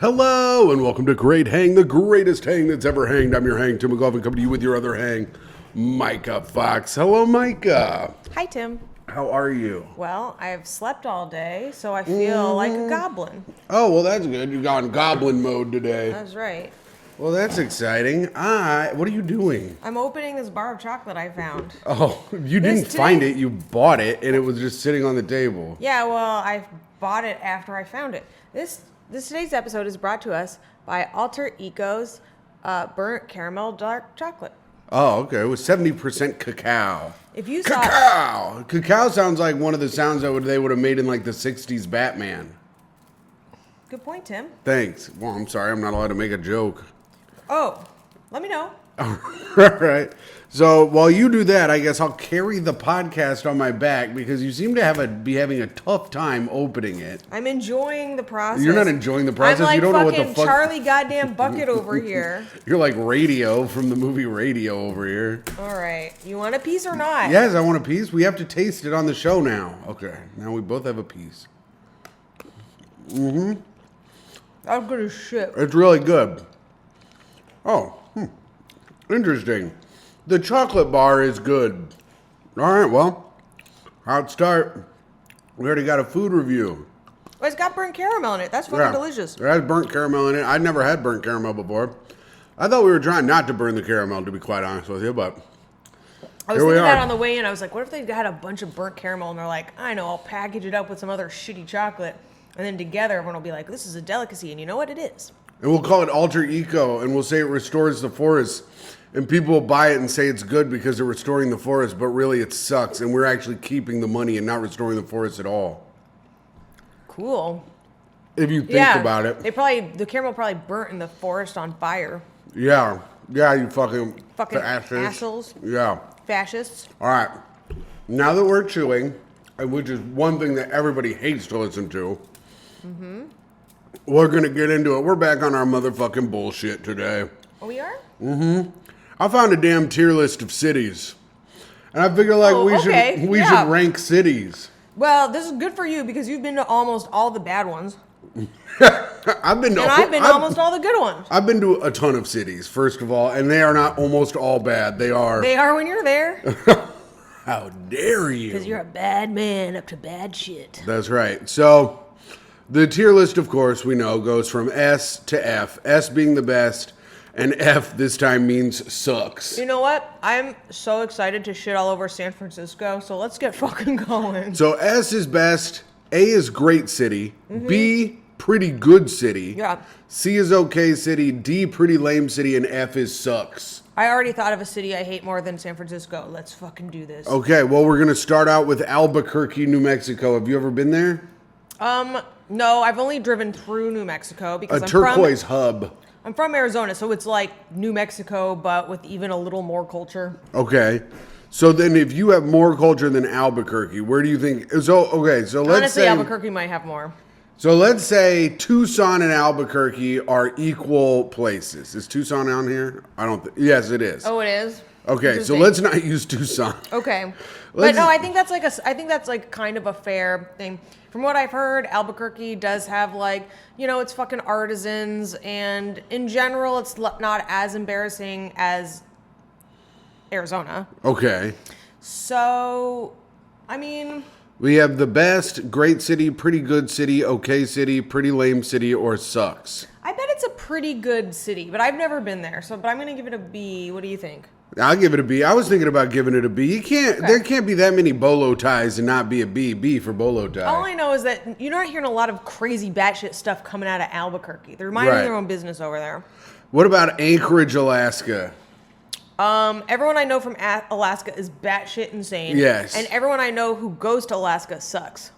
Hello and welcome to Great Hang, the greatest hang that's ever hanged. I'm your hang, Tim McGovern, coming to you with your other hang, Myka Fox. Hello, Myka. Hi, Tim. How are you? Well, I've slept all day, so I feel like a goblin. Oh, well, that's good. You got in goblin mode today. That's right. Well, that's exciting. What are you doing? I'm opening this bar of chocolate I found. Oh, you didn't find it. You bought it, and it was just sitting on the table. Yeah, well, I bought it after I found it. Today's episode is brought to us by Alter Eco's burnt caramel dark chocolate. Oh, okay. It was 70% cacao. If you saw Cacao! Cacao sounds like one of the sounds that they would have made in like the 60s Batman. Good point, Tim. Thanks. Well, I'm sorry. I'm not allowed to make a joke. Oh, let me know. All right. So while you do that, I guess I'll carry the podcast on my back because you seem to be having a tough time opening it. I'm enjoying the process. You're not enjoying the process. I'm like you don't know what the fuck. Charlie goddamn Bucket over here. You're like Radio from the movie Radio over here. All right. You want a piece or not? Yes, I want a piece. We have to taste it on the show now. Okay. Now we both have a piece. Mm-hmm. That's good as shit. It's really good. Oh, interesting. The chocolate bar is good. All right, well, how'd start? We already got a food review. Well, it's got burnt caramel in it. That's fucking delicious. It has burnt caramel in it. I'd never had burnt caramel before. I thought we were trying not to burn the caramel, to be quite honest with you, but I was thinking that on the way in. I was like, what if they had a bunch of burnt caramel and they're like, I know, I'll package it up with some other shitty chocolate. And then together everyone will be like, this is a delicacy. And you know what it is? And we'll call it Alter Eco, and we'll say it restores the forest. And people will buy it and say it's good because they're restoring the forest, but really it sucks. And we're actually keeping the money and not restoring the forest at all. Cool. If you think about it. The caramel probably burnt in the forest on fire. Yeah. Yeah, you fucking fascists. Assholes. Yeah. Fascists. All right. Now that we're chewing, which is one thing that everybody hates to listen to, we're going to get into it. We're back on our motherfucking bullshit today. Oh, we are? I found a damn tier list of cities. And I figure we should rank cities. Well, this is good for you because you've been to almost all the bad ones. I've been to almost all the good ones. I've been to a ton of cities, first of all, and they are not almost all bad. They are. They are when you're there. How dare you? Because you're a bad man up to bad shit. That's right. So, the tier list, of course, we know, goes from S to F. S being the best, and F this time means sucks. You know what? I'm so excited to shit all over San Francisco, so let's get fucking going. So, S is best, A is great city, B, pretty good city, C is okay city, D, pretty lame city, and F is sucks. I already thought of a city I hate more than San Francisco. Let's fucking do this. Okay, well, we're going to start out with Albuquerque, New Mexico. Have you ever been there? No, I've only driven through New Mexico because I'm turquoise hub. I'm from Arizona, so it's like New Mexico, but with even a little more culture. Okay. So then if you have more culture than Albuquerque, where do you think... So let's Honestly, say... Albuquerque might have more. So let's say Tucson and Albuquerque are equal places. Is Tucson on here? I don't think... Yes, it is. Oh, it is? Okay, so let's not use Tucson. Okay. But no, I think that's like kind of a fair thing. From what I've heard, Albuquerque does have it's fucking artisans, and in general, it's not as embarrassing as Arizona. Okay. So, I mean... We have the best, great city, pretty good city, okay city, pretty lame city, or sucks. I bet it's a pretty good city, but I've never been there. But I'm going to give it a B. What do you think? I'll give it a B. I was thinking about giving it a B. You can't. Okay. There can't be that many bolo ties and not be a B. B for bolo tie. All I know is that you're not hearing a lot of crazy batshit stuff coming out of Albuquerque. They're minding their own business over there. What about Anchorage, Alaska? Everyone I know from Alaska is batshit insane. Yes. And everyone I know who goes to Alaska sucks.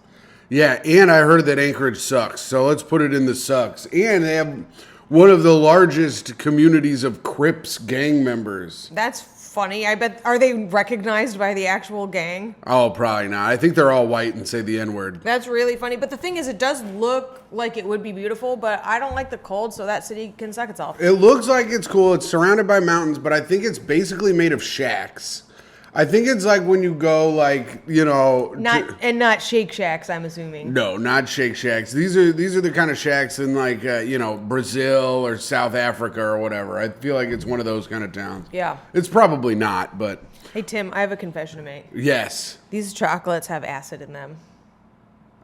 Yeah, and I heard that Anchorage sucks, so let's put it in the sucks. And they have one of the largest communities of Crips gang members. That's funny. I bet, are they recognized by the actual gang? Oh, probably not. I think they're all white and say the N-word. That's really funny. But the thing is, it does look like it would be beautiful, but I don't like the cold, so that city can suck itself. It looks like it's cool. It's surrounded by mountains, but I think it's basically made of shacks. I think it's like when you go like, Not Shake Shacks, I'm assuming. No, not Shake Shacks. These are the kind of shacks in like Brazil or South Africa or whatever. I feel like it's one of those kind of towns. Yeah. It's probably not, but Hey Tim, I have a confession to make. yes. These chocolates have acid in them.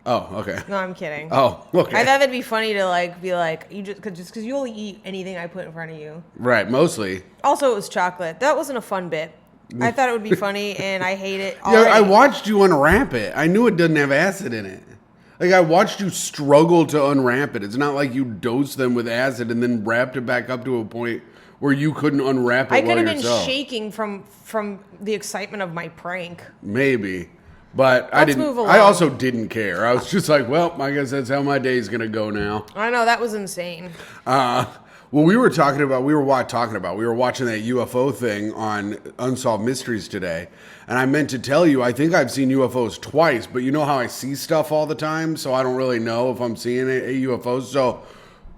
Oh, okay. No, I'm kidding. Oh, okay. I thought it'd be funny to be like, you just because you only eat anything I put in front of you. Right, mostly. Also, it was chocolate. That wasn't a fun bit. I thought it would be funny, and I hate it. Yeah, Already. I watched you unwrap it. I knew it doesn't have acid in it. Like, I watched you struggle to unwrap it. It's not like you dosed them with acid and then wrapped it back up to a point where you couldn't unwrap it I could have yourself. been shaking from the excitement of my prank. Maybe. But I Let's didn't. move along. I also didn't care. I was just like, well, I guess that's how my day's gonna go now. I know, that was insane. Well, we were watching that UFO thing on Unsolved Mysteries today, and I meant to tell you, I think I've seen UFOs twice, but you know how I see stuff all the time, so I don't really know if I'm seeing a UFO. So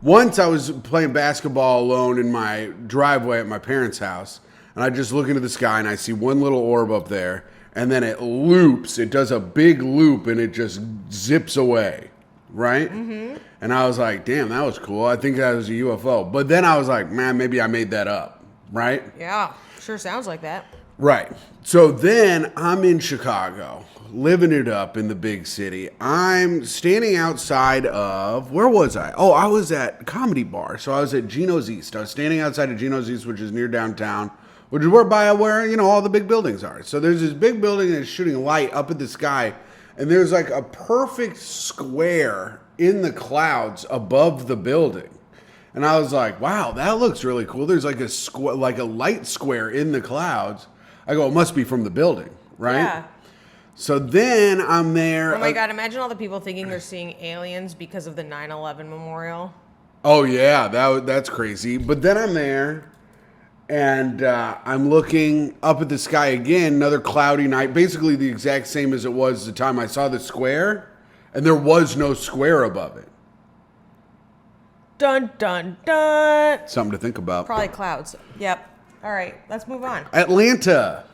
once I was playing basketball alone in my driveway at my parents' house, and I just look into the sky and I see one little orb up there, and then it loops. It does a big loop, and it just zips away, right? Mm-hmm. And I was like, damn, that was cool. I think that was a UFO. But then I was like, man, maybe I made that up, right? Yeah, sure sounds like that. Right. So then I'm in Chicago, living it up in the big city. I'm standing outside of, where was I? Oh, I was at Comedy Bar. So I was at Gino's East. I was standing outside of Gino's East, which is near downtown, which is where all the big buildings are. So there's this big building that's shooting light up at the sky, and there's like a perfect square in the clouds above the building. And I was like, wow, that looks really cool. There's like a light square in the clouds. I go, it must be from the building, right? Yeah. So then I'm there. Oh my God, imagine all the people thinking they're seeing aliens because of the 9/11 memorial. Oh yeah, that's crazy. But then I'm there, and I'm looking up at the sky again, another cloudy night, basically the exact same as it was the time I saw the square, and there was no square above it. Dun, dun, dun. Something to think about. Probably clouds. Yep. All right, let's move on. Atlanta.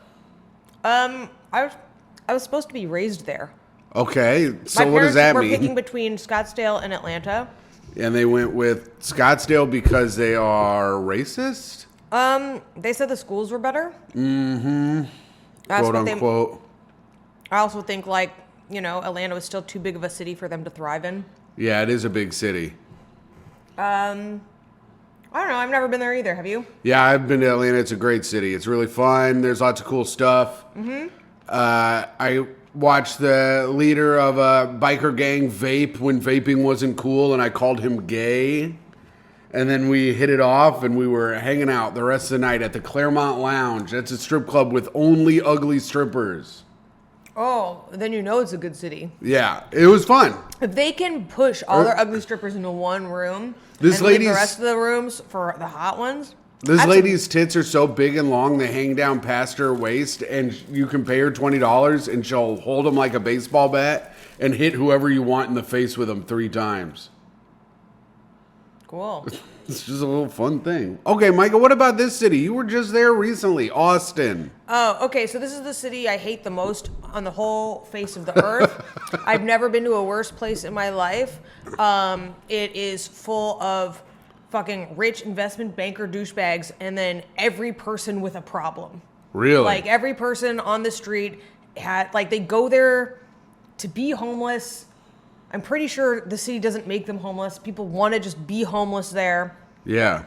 I was supposed to be raised there. Okay, so My what does parents that were mean? picking between Scottsdale and Atlanta. And they went with Scottsdale because they are racist? They said the schools were better. Mm-hmm. Quote unquote. I also think Atlanta was still too big of a city for them to thrive in. Yeah, it is a big city. I don't know. I've never been there either. Have you? Yeah, I've been to Atlanta. It's a great city. It's really fun. There's lots of cool stuff. Mm-hmm. I watched the leader of a biker gang vape when vaping wasn't cool, and I called him gay. And then we hit it off, and we were hanging out the rest of the night at the Claremont Lounge. That's a strip club with only ugly strippers. Oh, then you know it's a good city. Yeah, it was fun. If they can push all their ugly strippers into one room This and leave the lady's- rest of the rooms for the hot ones. This that's lady's tits are so big and long, they hang down past her waist, and you can pay her $20, and she'll hold them like a baseball bat and hit whoever you want in the face with them 3 times. Cool. It's just a little fun thing. Okay, Myka, what about this city? You were just there recently, Austin. Oh, okay. So this is the city I hate the most on the whole face of the earth. I've never been to a worse place in my life. It is full of fucking rich investment banker douchebags, and then every person with a problem. Really? Like every person on the street they go there to be homeless. I'm pretty sure the city doesn't make them homeless. People want to just be homeless there. Yeah.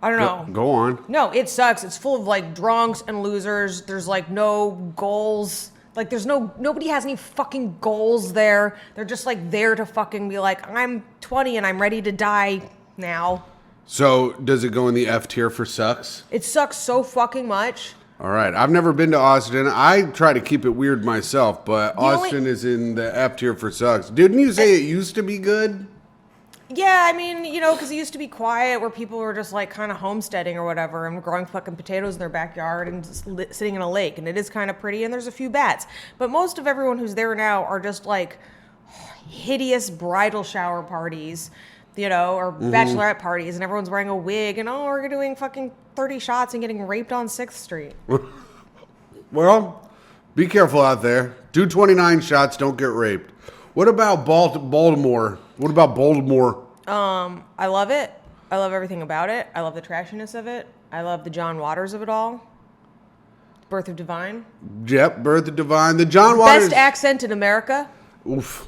I don't know. Go on. No, it sucks. It's full of drunks and losers. There's no goals. Nobody has any fucking goals there. They're just there to fucking be I'm 20 and I'm ready to die now. So, does it go in the F tier for sucks? It sucks so fucking much. All right. I've never been to Austin. I try to keep it weird myself, but Austin is in the F tier for sucks. Didn't you say it used to be good? Yeah, I mean, because it used to be quiet where people were just kind of homesteading or whatever and growing fucking potatoes in their backyard and just sitting in a lake. And it is kind of pretty and there's a few bats. But most of everyone who's there now are just hideous bridal shower parties. or bachelorette parties, and everyone's wearing a wig, and we're doing fucking 30 shots and getting raped on 6th Street. Well, be careful out there. Do 29 shots, don't get raped. What about Baltimore? What about Baltimore? I love it. I love everything about it. I love the trashiness of it. I love the John Waters of it all. Birth of Divine. Yep, Birth of Divine. The John Waters. Best accent in America. Oof.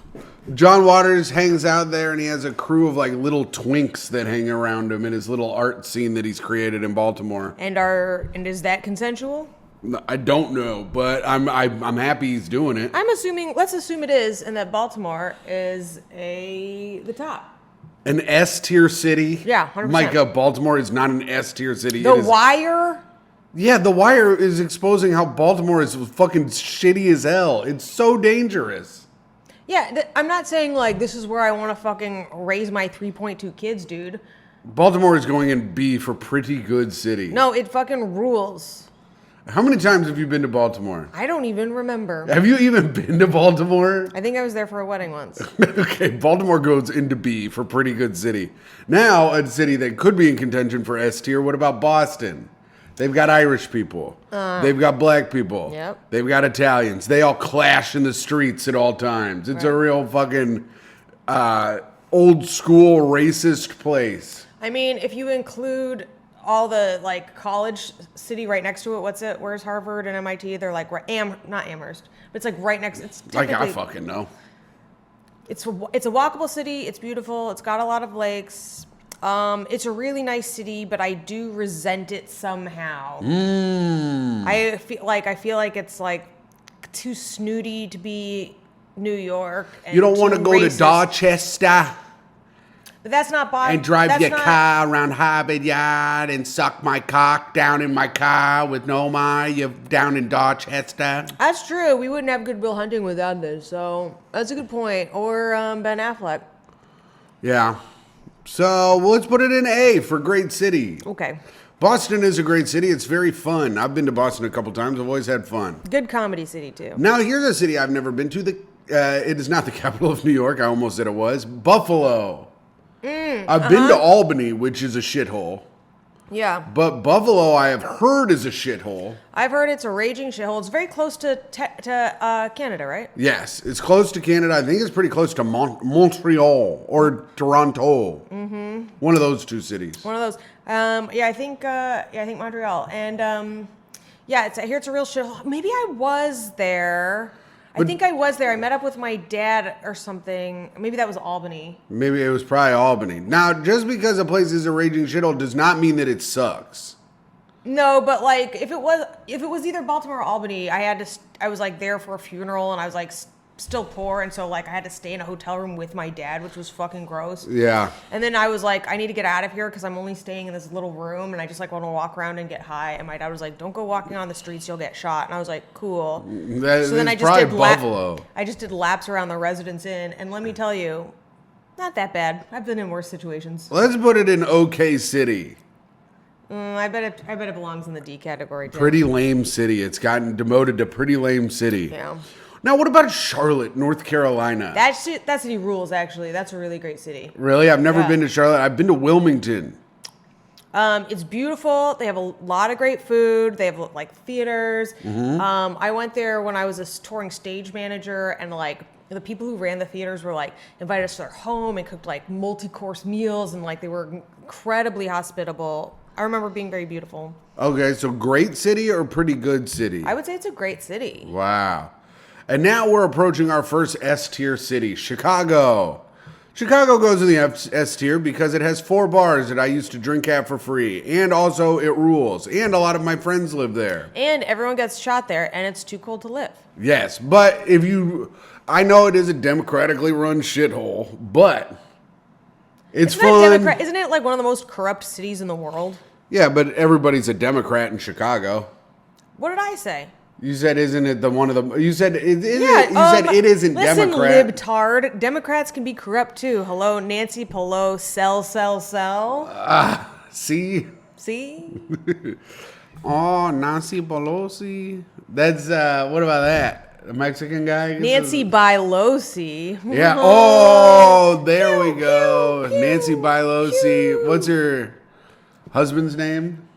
John Waters hangs out there and he has a crew of like little twinks that hang around him in his little art scene that he's created in Baltimore. And is that consensual? I don't know, but I'm happy he's doing it. Let's assume it is, and that Baltimore is the top. An S-tier city? Yeah, 100%. Myka, Baltimore is not an S-tier city. The Wire? Yeah, The Wire is exposing how Baltimore is fucking shitty as hell. It's so dangerous. Yeah, I'm not saying, like, this is where I want to fucking raise my 3.2 kids, dude. Baltimore is going in B for pretty good city. No, it fucking rules. How many times have you been to Baltimore? I don't even remember. Have you even been to Baltimore? I think I was there for a wedding once. Okay, Baltimore goes into B for pretty good city. Now, a city that could be in contention for S tier. What about Boston? They've got Irish people. They've got black people. Yep. They've got Italians. They all clash in the streets at all times. It's a real fucking old school racist place. I mean, if you include all the like college city right next to it, where's Harvard and MIT? They're like not Amherst, but it's like right next. It's like I fucking know. It's a walkable city. It's beautiful. It's got a lot of lakes. It's a really nice city, but I do resent it somehow. I feel like it's like too snooty to be New York. And you don't want to go racist. to Dorchester. But that's not Boston. And drive your car around Harvard Yard and suck my cock down in my car with you're down in Dorchester. That's true. We wouldn't have Good Will Hunting without this, so that's a good point. Or Ben Affleck. Yeah. So let's put it in A for great city. Okay. Boston is a great city. It's very fun. I've been to Boston a couple times. I've always had fun. Good comedy city, too. Now, here's a city I've never been to. It is not the capital of New York. I almost said it was. Buffalo. I've been to Albany, which is a shithole. Yeah. But Buffalo, I have heard, is a shithole. I've heard it's a raging shithole. It's very close to Canada, right? Yes, it's close to Canada. I think it's pretty close to Montreal or Toronto. Mm-hmm. One of those two cities. One of those. I think Montreal. And I hear it's a real shithole. Maybe I was there. I think I was there. I met up with my dad or something. Maybe that was Albany. Maybe it was probably Albany. Now, just because a place is a raging shithole does not mean that it sucks. No, but like if it was either Baltimore or Albany, I was like there for a funeral and I was like still poor, and so like I had to stay in a hotel room with my dad, which was fucking gross. Yeah. And then I was like, I need to get out of here because I'm only staying in this little room and I just like want to walk around and get high. And my dad was like, don't go walking on the streets, you'll get shot. And I was like, cool. So then I just did Buffalo. I just did laps around the Residence Inn, and let me tell you, not that bad. I've been in worse situations. Let's put it in OK City. I bet it belongs in the D category too. Pretty lame city. It's gotten demoted to pretty lame city. Yeah. Now, what about Charlotte, North Carolina? That city rules, actually. That's a really great city. Really? I've never been to Charlotte. I've been to Wilmington. It's beautiful. They have a lot of great food. They have like theaters. Mm-hmm. I went there when I was a touring stage manager, and like the people who ran the theaters were like invited us to their home and cooked like multi-course meals, and like they were incredibly hospitable. I remember being very beautiful. Okay, so great city or pretty good city? I would say it's a great city. Wow. And now we're approaching our first S-tier city, Chicago. Chicago goes in the S tier because it has 4 bars that I used to drink at for free. And also it rules. And a lot of my friends live there. And everyone gets shot there, and it's too cold to live. Yes, but I know it is a democratically run shithole, but it's fun. Isn't it like one of the most corrupt cities in the world? Yeah, but everybody's a Democrat in Chicago. What did I say? You said, isn't it one of the? You said, it isn't listen, Democrat. libtard. Democrats can be corrupt too. Hello, Nancy Pelosi. Sell. See. See? Oh, Nancy Pelosi. That's what about that? The Mexican guy? Nancy Bilosi. Yeah. Oh, there we go. Nancy Bilosi. What's her husband's name?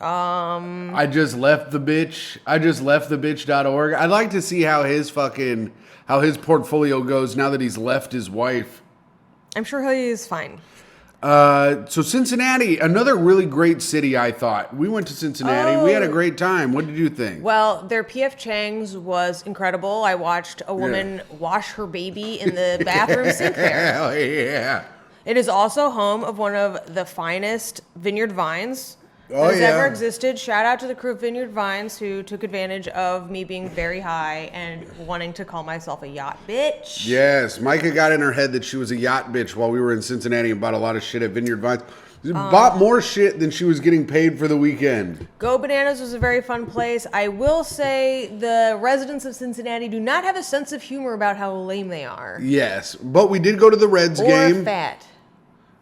I just left the bitch. I just left the bitch.org. I'd like to see how his portfolio goes now that he's left his wife. I'm sure he is fine. So Cincinnati, another really great city, I thought. We went to Cincinnati. We had a great time. What did you think? Well, their P.F. Chang's was incredible. I watched a woman wash her baby in the bathroom sink there. Hell yeah. It is also home of one of the finest vineyard vines that has ever existed. Shout out to the crew of Vineyard Vines who took advantage of me being very high and wanting to call myself a yacht bitch. Yes, Myka got in her head that she was a yacht bitch while we were in Cincinnati and bought a lot of shit at Vineyard Vines. Bought more shit than she was getting paid for the weekend. Go Bananas was a very fun place. I will say the residents of Cincinnati do not have a sense of humor about how lame they are. Yes, but we did go to the Reds game. Or fat.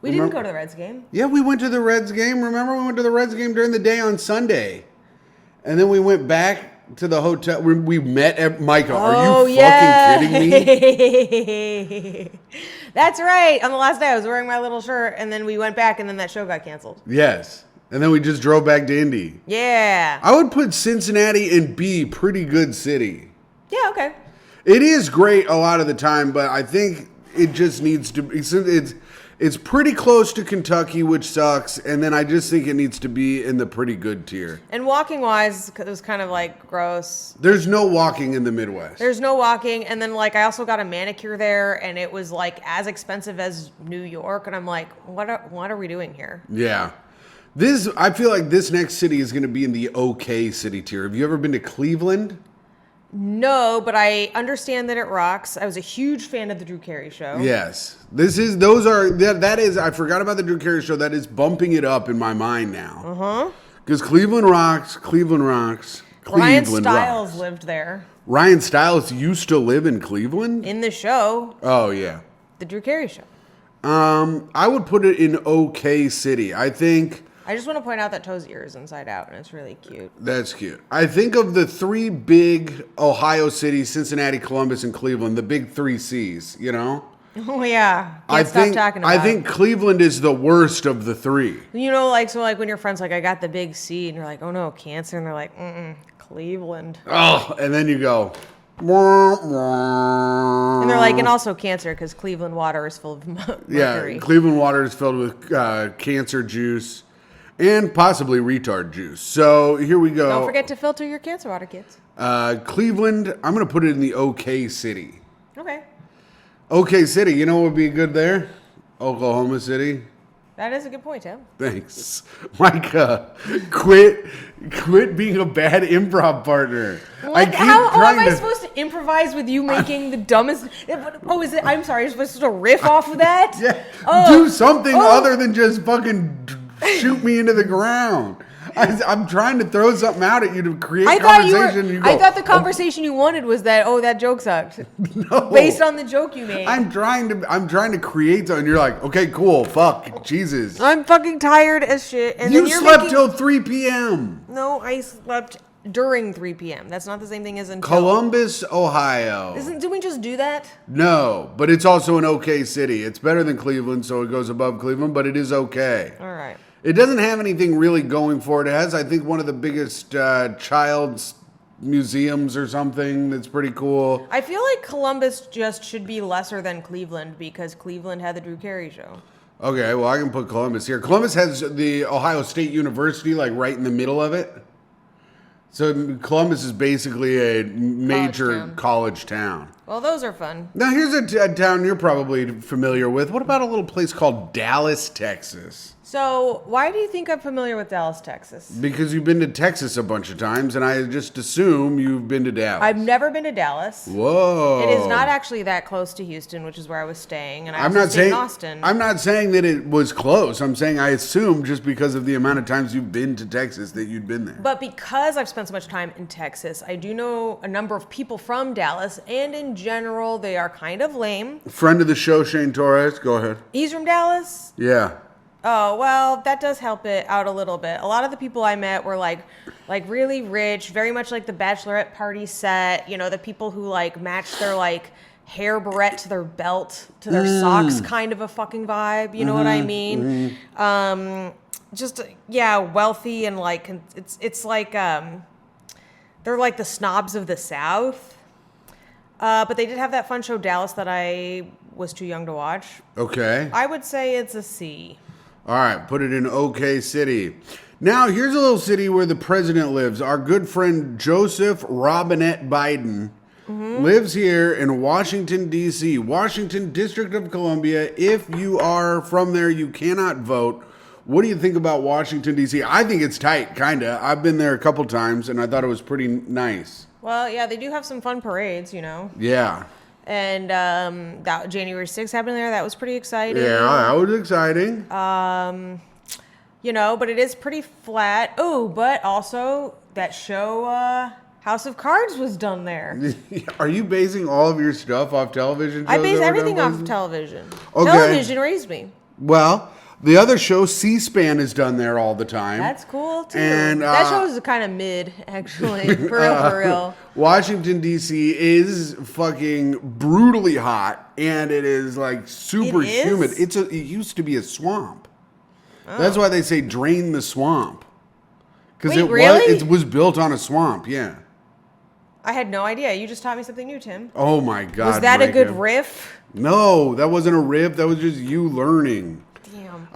We didn't go to the Reds game. Yeah, we went to the Reds game. Remember, we went to the Reds game during the day on Sunday. And then we went back to the hotel. We met at Myka. Are you fucking kidding me? That's right. On the last day, I was wearing my little shirt, and then we went back, and then that show got canceled. Yes. And then we just drove back to Indy. Yeah. I would put Cincinnati in B, pretty good city. Yeah, okay. It is great a lot of the time, but I think it just needs to be... It's pretty close to Kentucky, which sucks, and then I just think it needs to be in the pretty good tier. And walking-wise, it was kind of, like, gross. There's no walking in the Midwest. There's no walking, and then, like, I also got a manicure there, and it was, like, as expensive as New York, and I'm like, what are we doing here? Yeah. I feel like this next city is going to be in the okay city tier. Have you ever been to Cleveland? No, but I understand that it rocks. I was a huge fan of the Drew Carey show. Yes. I forgot about the Drew Carey show. That is bumping it up in my mind now. Uh-huh. Because Cleveland rocks. Ryan Stiles lived there. Ryan Stiles used to live in Cleveland? In the show. Oh, yeah. The Drew Carey show. I would put it in okay city. I just want to point out that Toe's ear is inside out, and it's really cute. That's cute. I think of the three big Ohio cities, Cincinnati, Columbus, and Cleveland, the big three C's, you know? Oh, yeah. Can't stop talking about it. I think Cleveland is the worst of the three. You know, like, so like when your friend's like, I got the big C, and you're like, oh no, cancer, and they're like, Cleveland. Oh, and then you go, and they're like, and also cancer, because Cleveland water is full of mercury. Yeah, Cleveland water is filled with cancer juice. And possibly retard juice. So here we go. Don't forget to filter your cancer water, kids. Cleveland, I'm going to put it in the okay city. Okay. Okay city. You know what would be good there? Oklahoma City. That is a good point, Tim. Thanks. Myka, quit being a bad improv partner. How am I supposed to improvise with you making the dumbest... Oh, is it... I'm sorry, you're supposed to riff off of that? Yeah. Do something other than just fucking... shoot me into the ground. I'm trying to throw something out at you to create conversation. I thought the conversation you wanted was that, that joke sucked. No. Based on the joke you made. I'm trying to create something. You're like, okay, cool, fuck, Jesus. I'm fucking tired as shit. And you slept till 3 p.m. No, I slept during 3 p.m. That's not the same thing as until. Columbus, Ohio. Didn't we just do that? No, but it's also an okay city. It's better than Cleveland, so it goes above Cleveland, but it is okay. All right. It doesn't have anything really going for it. It has, I think, one of the biggest child's museums or something that's pretty cool. I feel like Columbus just should be lesser than Cleveland because Cleveland had the Drew Carey show. Okay, well, I can put Columbus here. Columbus has the Ohio State University, like, right in the middle of it. So Columbus is basically a major college town. Well, those are fun. Now, here's a town you're probably familiar with. What about a little place called Dallas, Texas? So, why do you think I'm familiar with Dallas, Texas? Because you've been to Texas a bunch of times, and I just assume you've been to Dallas. I've never been to Dallas. Whoa. It is not actually that close to Houston, which is where I was staying, and I also stayed in Austin. I'm not saying that it was close. I'm saying I assume just because of the amount of times you've been to Texas that you'd been there. But because I've spent so much time in Texas, I do know a number of people from Dallas, and in general, they are kind of lame. Friend of the show, Shane Torres. Go ahead. He's from Dallas? Yeah. Oh, well, that does help it out a little bit. A lot of the people I met were like like really rich, very much like the bachelorette party set. You know, the people who like match their like hair barrette to their belt to their socks, kind of a fucking vibe. You know what I mean? Just wealthy and like it's like they're like the snobs of the South. But they did have that fun show Dallas that I was too young to watch. Okay. I would say it's a C. All right, put it in OK City. Now, here's a little city where the president lives. Our good friend Joseph Robinette Biden lives here in Washington, D.C., Washington, District of Columbia. If you are from there, you cannot vote. What do you think about Washington, D.C.? I think it's tight, kind of. I've been there a couple times, and I thought it was pretty nice. Well, yeah, they do have some fun parades, you know. Yeah. And that January 6th happened there. That was pretty exciting. Yeah, that was exciting. You know, but it is pretty flat. Oh, but also that show House of Cards was done there. Are you basing all of your stuff off television shows? I base everything off of television. Okay. Television raised me. Well, the other show, C-SPAN, is done there all the time. That's cool, too. And, that show is kind of mid, actually. For real. Washington, D.C. is fucking brutally hot, and it is, like, super humid. It used to be a swamp. Oh. That's why they say drain the swamp. Because it was built on a swamp, yeah. I had no idea. You just taught me something new, Tim. Oh, my God, Was that a good riff? No, that wasn't a riff. That was just you learning. Damn.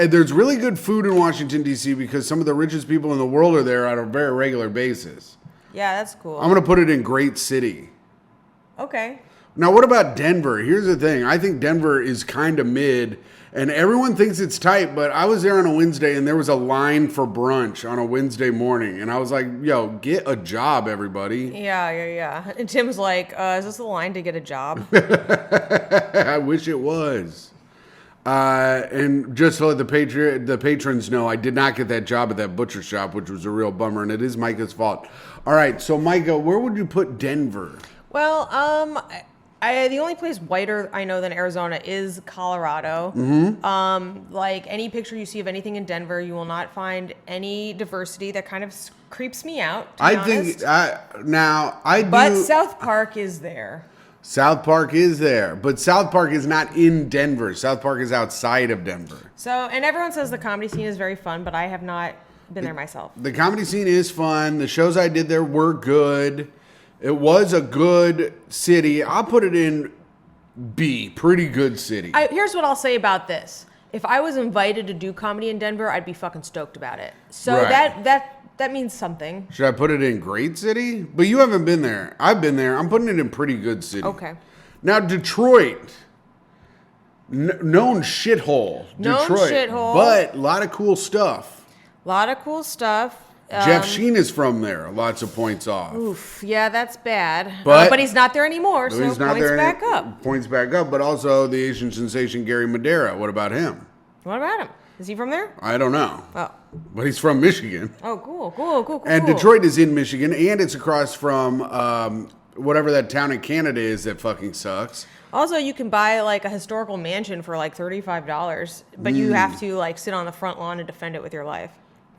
There's really good food in Washington, D.C. because some of the richest people in the world are there on a very regular basis. Yeah, that's cool. I'm going to put it in Great City. Okay. Now, what about Denver? Here's the thing. I think Denver is kind of mid, and everyone thinks it's tight, but I was there on a Wednesday, and there was a line for brunch on a Wednesday morning, and I was like, yo, get a job, everybody. Yeah. And Tim's like, is this the line to get a job? I wish it was. And just to let the patrons know, I did not get that job at that butcher shop, which was a real bummer, and it is Myka's fault. All right, so Myka, where would you put Denver? Well, the only place whiter I know than Arizona is Colorado. Like any picture you see of anything in Denver, you will not find any diversity. That kind of creeps me out. To be honest. But South Park is there. South Park is there, but South Park is not in Denver. South Park is outside of Denver. So, and everyone says the comedy scene is very fun, but I have not been there myself. The comedy scene is fun. The shows I did there were good. It was a good city. I'll put it in B. Pretty good city. Here's what I'll say about this. If I was invited to do comedy in Denver, I'd be fucking stoked about it. So right. that means something. Should I put it in great city? But you haven't been there. I've been there. I'm putting it in pretty good city. Okay. Now, Detroit. Known shithole. Detroit. Shithole. But a lot of cool stuff. Jeff Sheen is from there. Lots of points off. Oof. Yeah, that's bad. But he's not there anymore, so points back up. Points back up. But also the Asian sensation Gary Madera. What about him? What about him? Is he from there? I don't know. Oh. But he's from Michigan. Oh, cool. And Detroit is in Michigan, and it's across from whatever that town in Canada is that fucking sucks. Also, you can buy like a historical mansion for like $35, but you have to like sit on the front lawn and defend it with your life.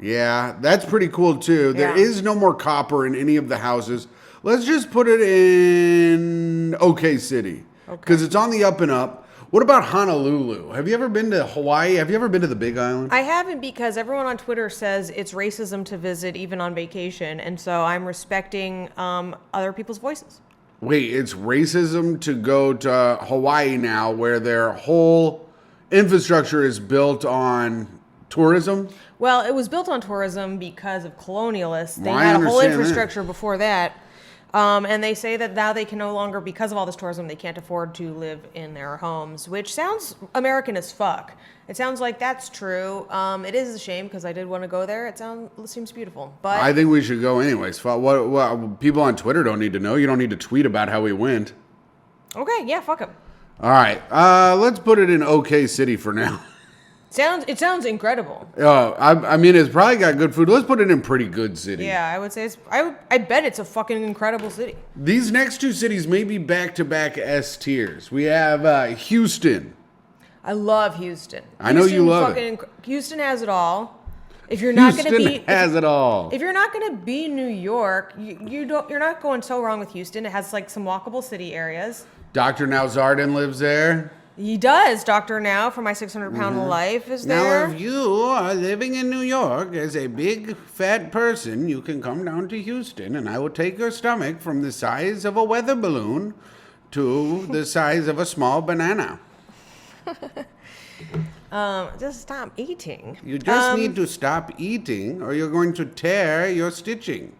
Yeah, that's pretty cool too. There is no more copper in any of the houses. Let's just put it in OK City because it's on the up and up. What about Honolulu? Have you ever been to Hawaii? Have you ever been to the Big Island? I haven't because everyone on Twitter says it's racism to visit even on vacation. And so I'm respecting other people's voices. Wait, it's racism to go to Hawaii now where their whole infrastructure is built on tourism? Well, it was built on tourism because of colonialists. They had a whole infrastructure before that. And they say that now they can no longer, because of all this tourism, they can't afford to live in their homes, which sounds American as fuck. It sounds like that's true. It is a shame because I did want to go there. It seems beautiful. But I think we should go anyways. What people on Twitter don't need to know. You don't need to tweet about how we went. Okay, yeah, fuck them. All right, let's put it in OK City for now. It sounds incredible. I mean, it's probably got good food. Let's put it in pretty good city. Yeah, I would say I bet it's a fucking incredible city. These next two cities may be back-to-back S tiers. We have Houston. I love Houston. I know you love it. Houston has it all. If you're not going to Houston be has it all. if you're not going to be New York, you're not going so wrong with Houston. It has like some walkable city areas. Dr. Nowzardin lives there. He does. Dr. Now for my 600-pound life is Now, there. if you are living in New York as a big fat person, you can come down to Houston, and I will take your stomach from the size of a weather balloon to the size of a small banana. Just stop eating. You just need to stop eating, or you're going to tear your stitching.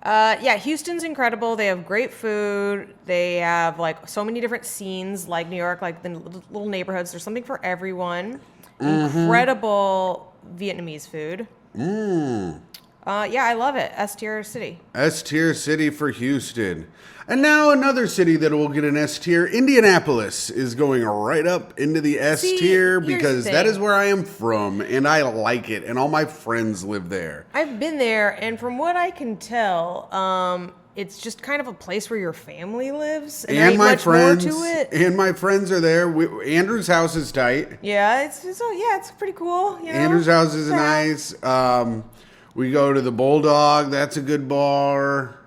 Yeah, Houston's incredible. They have great food. They have like so many different scenes, like New York, like the little neighborhoods. There's something for everyone. Incredible Vietnamese food. Yeah, I love it. S tier city. S tier city for Houston. And now another city that will get an S tier. Indianapolis is going right up into the S tier because that is where I am from and I like it. And all my friends live there. I've been there, and from what I can tell, it's just kind of a place where your family lives. And, and my friends, more to it. And my friends are there. Andrew's house is tight. Yeah, it's pretty cool. You know? Andrew's house is nice. We go to the Bulldog. That's a good bar.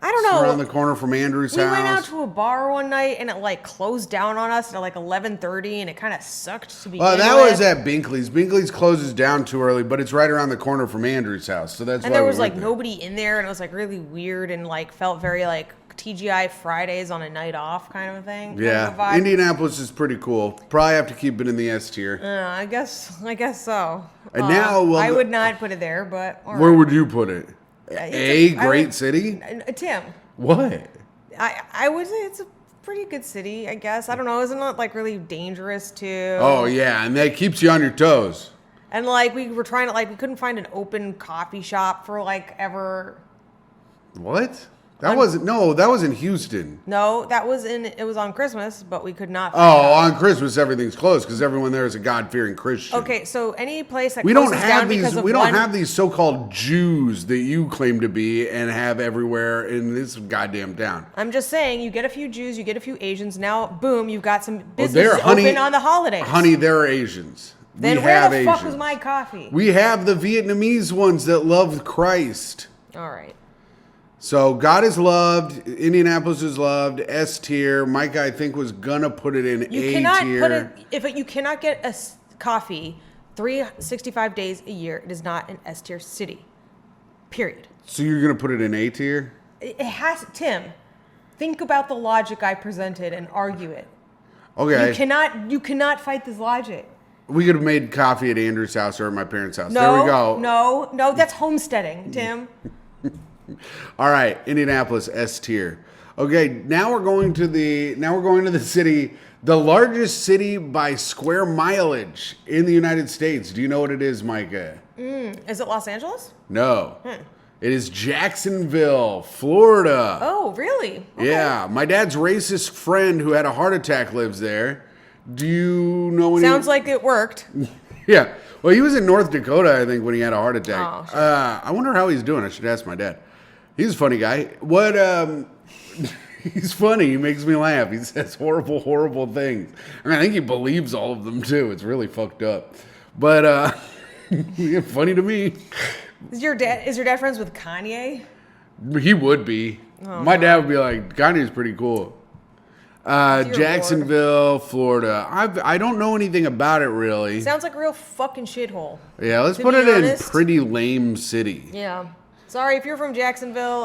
I don't know. Around the corner from Andrew's house. We went out to a bar one night and it like closed down on us at like 11:30, and it kind of sucked to begin with. That was at Binkley's. Binkley's closes down too early, but it's right around the corner from Andrew's house, so that's why. And there was like nobody in there, and it was like really weird and like felt very like TGI Fridays on a night off kind of a thing. Yeah, kind of Indianapolis is pretty cool. Probably have to keep it in the S tier. I guess so. And now I would not put it there, but where would you put it? Great city? Tim. What? I would say it's a pretty good city, I guess. I don't know. Isn't it like really dangerous too? Oh yeah, and that keeps you on your toes. And like we were trying to we couldn't find an open coffee shop for like ever. What? That was in Houston. No, it was on Christmas, but we could not. On Christmas everything's closed because everyone there is a God-fearing Christian. Okay, so any place that we don't closes have down these. because of We don't one- have these so-called Jews that you claim to be and have everywhere in this goddamn town. I'm just saying, you get a few Jews, you get a few Asians. Now, boom, you've got some businesses open on the holidays. Honey, they're Asians. Then where the fuck was my coffee? We have the Vietnamese ones that love Christ. All right. So God is loved. Indianapolis is loved. S tier. Myka, I think, was gonna put it in You A cannot tier. put it. You cannot get a coffee 365 days a year. It is not an S tier city. Period. So you're gonna put it in A tier? It has. Tim, think about the logic I presented and argue it. Okay. You cannot fight this logic. We could have made coffee at Andrew's house or at my parents' house. No, there we go. No, that's homesteading, Tim. All right, Indianapolis S tier. Okay, now we're going to the city, the largest city by square mileage in the United States. Do you know what it is, Myka? Is it Los Angeles? No. It is Jacksonville, Florida. Oh, really? Okay. Yeah, my dad's racist friend who had a heart attack lives there. Do you know any? Sounds like it worked. Yeah. Well, he was in North Dakota, I think, when he had a heart attack. Oh, sure. I wonder how he's doing. I should ask my dad. He's a funny guy. What? He's funny. He makes me laugh. He says horrible, horrible things. I mean, I think he believes all of them too. It's really fucked up. But funny to me. Is your dad friends with Kanye? He would be. Oh, my dad would be like, Kanye's pretty cool. Jacksonville, Florida. I don't know anything about it really. Sounds like a real fucking shithole. Yeah, let's put it in pretty lame city. Yeah. Sorry, if you're from Jacksonville,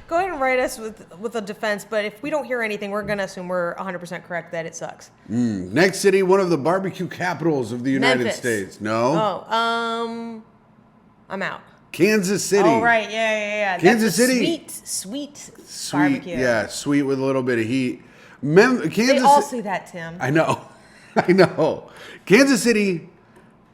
go ahead and write us with a defense. But if we don't hear anything, we're going to assume we're 100% correct that it sucks. Next city, one of the barbecue capitals of the United Memphis. States. No. Oh, I'm out. Kansas City. Oh, right. Yeah. Kansas That's a City. Sweet Sweet. barbecue. Yeah, sweet with a little bit of heat. They all say that, Tim. I know. I know. Kansas City,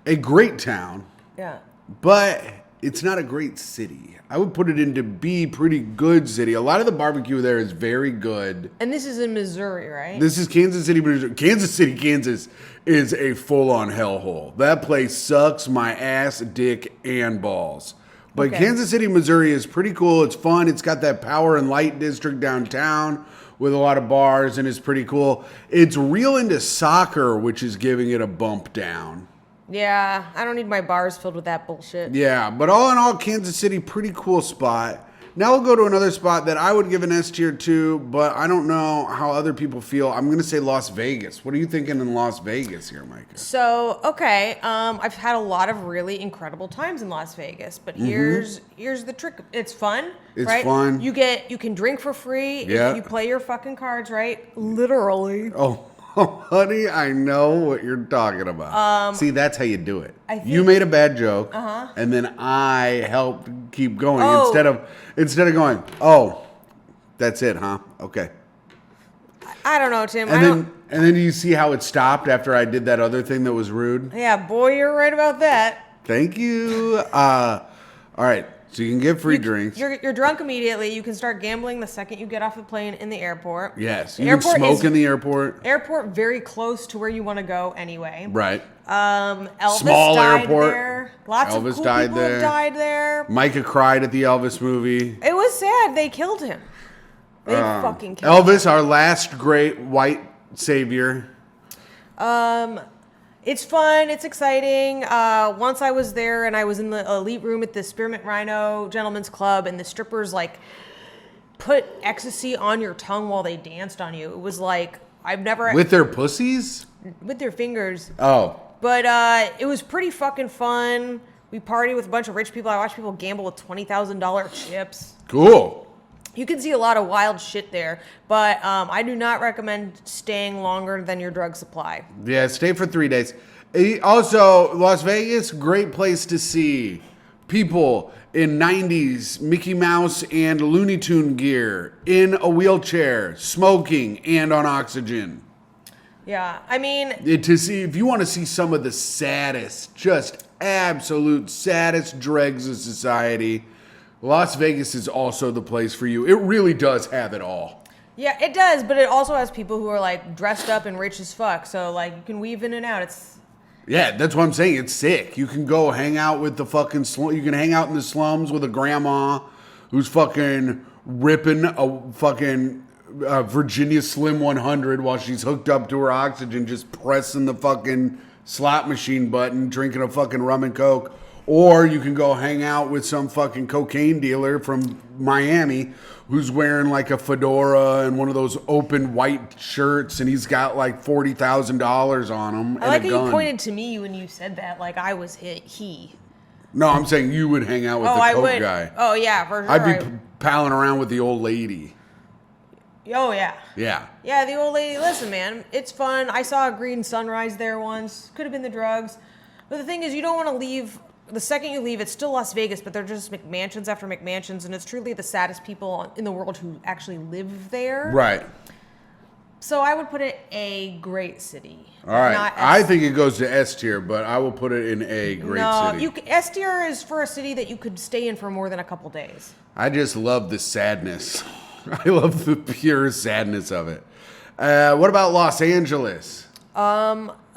a great town. Yeah. But it's not a great city. I would put it into B, pretty good city. A lot of the barbecue there is very good. And this is in Missouri, right? This is Kansas City, Missouri. Kansas City, Kansas is a full-on hellhole. That place sucks my ass, dick, and balls. But Okay. Kansas City, Missouri is pretty cool. It's fun. It's got that power and light district downtown with a lot of bars, and it's pretty cool. It's real into soccer, which is giving it a bump down. Yeah, I don't need my bars filled with that bullshit. Yeah, but all in all, Kansas City, pretty cool spot. Now we'll go to another spot that I would give an S tier to, but I don't know how other people feel. I'm going to say Las Vegas. What are you thinking in Las Vegas here, Myka? So, okay, I've had a lot of really incredible times in Las Vegas, but here's the trick. It's fun, It's right? fun. You can drink for free Yeah. if you play your fucking cards right. Literally. Oh, honey, I know what you're talking about. See, that's how you do it. You made a bad joke, and then I helped keep going instead of going, oh, that's it, huh? Okay. I don't know, Tim. And then you see how it stopped after I did that other thing that was rude. Yeah, boy, you're right about that. Thank you. All right. So you can get free drinks. You're drunk immediately. You can start gambling the second you get off the plane in the airport. Yes. The You can airport smoke in the airport. Airport very close to where you want to go anyway. Right. Elvis Small died airport. there. Lots Elvis of cool died people there. have died there. Myka cried at the Elvis movie. It was sad. They killed him. They fucking killed him. Elvis, our last great white savior. It's fun. It's exciting. Once I was there and I was in the elite room at the Spearmint Rhino Gentlemen's Club, and the strippers like put ecstasy on your tongue while they danced on you. It was like I've never With their pussies? with their fingers. Oh. But it was pretty fucking fun. We partied with a bunch of rich people. I watched people gamble with $20,000 chips. Cool. You can see a lot of wild shit there, but I do not recommend staying longer than your drug supply. Yeah, stay for 3 days. Also, Las Vegas, great place to see people in 90s Mickey Mouse and Looney Tune gear, in a wheelchair, smoking, and on oxygen. Yeah, I mean, To see, if you want to see some of the saddest, just absolute saddest dregs of society, Las Vegas is also the place for you. It really does have it all. yeah, it does, but it also has people who are like dressed up and rich as fuck. So like you can weave in and out. Yeah, that's what I'm saying. It's sick. You can go hang out with the fucking you can hang out in the slums with a grandma who's fucking ripping a fucking Virginia Slim 100 while she's hooked up to her oxygen, just pressing the fucking slot machine button, drinking a fucking rum and coke. Or you can go hang out with some fucking cocaine dealer from Miami who's wearing like a fedora and one of those open white shirts, and he's got like $40,000 on him. I like how you pointed to me when you said that, like I was he. No, I'm saying you would hang out with the I coke would. guy. Oh yeah, for sure. I'd be palling around with the old lady. Oh yeah. Yeah. Yeah, the old lady. Listen, man, it's fun. I saw a green sunrise there once. Could have been the drugs, but the thing is, you don't want to leave. The second you leave, it's still Las Vegas, but they're just McMansions after McMansions, and it's truly the saddest people in the world who actually live there. Right. So I would put it a great city. All right. Not I think it goes to S tier, but I will put it in a great city. S tier is for a city that you could stay in for more than a couple days. I just love the sadness. I love the pure sadness of it. What about Los Angeles?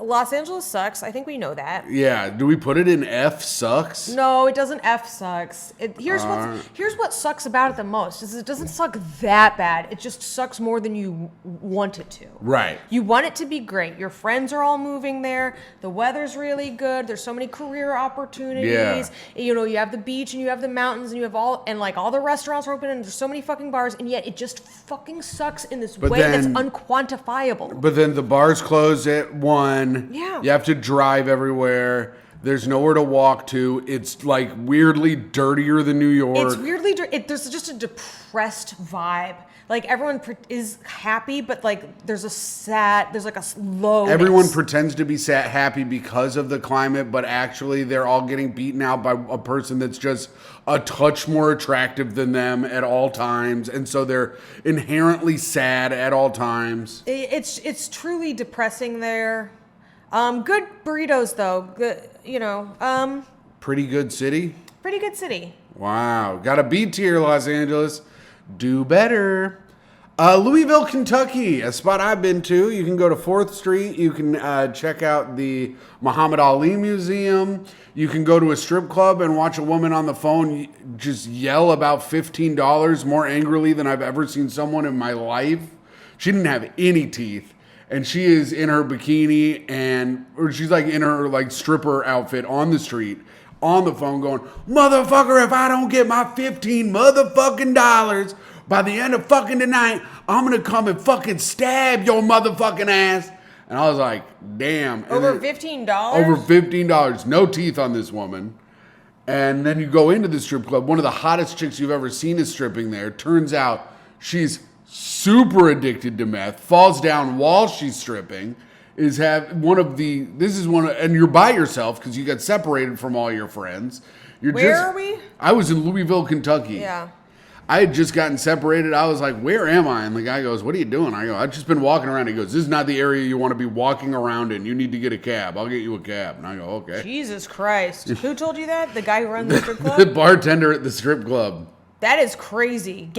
Los Angeles sucks. I think we know that. Yeah. Do we put it in F sucks? No, it doesn't. F sucks. Here's what sucks about it the most. Is it doesn't suck that bad. It just sucks more than you want it to. Right. You want it to be great. Your friends are all moving there. The weather's really good. There's so many career opportunities. Yeah. You know, you have the beach and you have the mountains and you have all the restaurants are open and there's so many fucking bars, and yet it just fucking sucks in this way that's unquantifiable. But then the bars close at 1. Yeah. You have to drive everywhere. There's nowhere to walk to. It's like weirdly dirtier than New York. It's weirdly there's just a depressed vibe. Like everyone is happy, but like there's like a slow. Everyone pretends to be happy because of the climate, but actually they're all getting beaten out by a person that's just a touch more attractive than them at all times, and so they're inherently sad at all times. It's truly depressing there. Good burritos though. Good, Pretty good city. Pretty good city. Wow, got a B tier, Los Angeles. Do better. Louisville, Kentucky, a spot I've been to. You can go to 4th Street. You can check out the Muhammad Ali Museum. You can go to a strip club and watch a woman on the phone just yell about $15 more angrily than I've ever seen someone in my life. She didn't have any teeth. and she is in her bikini or she's like in her like stripper outfit on the street, on the phone going, motherfucker, if I don't get my 15 motherfucking dollars by the end of fucking tonight, I'm gonna come and fucking stab your motherfucking ass. And I was like, damn. Over $15? Over $15. No teeth on this woman. And then you go into the strip club. One of the hottest chicks you've ever seen is stripping there. Turns out she's super addicted to meth. Falls down while she's stripping. And you're by yourself because you got separated from all your friends. Where are we? I was in Louisville, Kentucky. Yeah. I had just gotten separated. I was like, where am I? And the guy goes, what are you doing? I go, I've just been walking around. He goes, this is not the area you want to be walking around in. You need to get a cab. I'll get you a cab. And I go, okay. Jesus Christ. Who told you that? The guy who runs the strip club? The bartender at the strip club. That is crazy.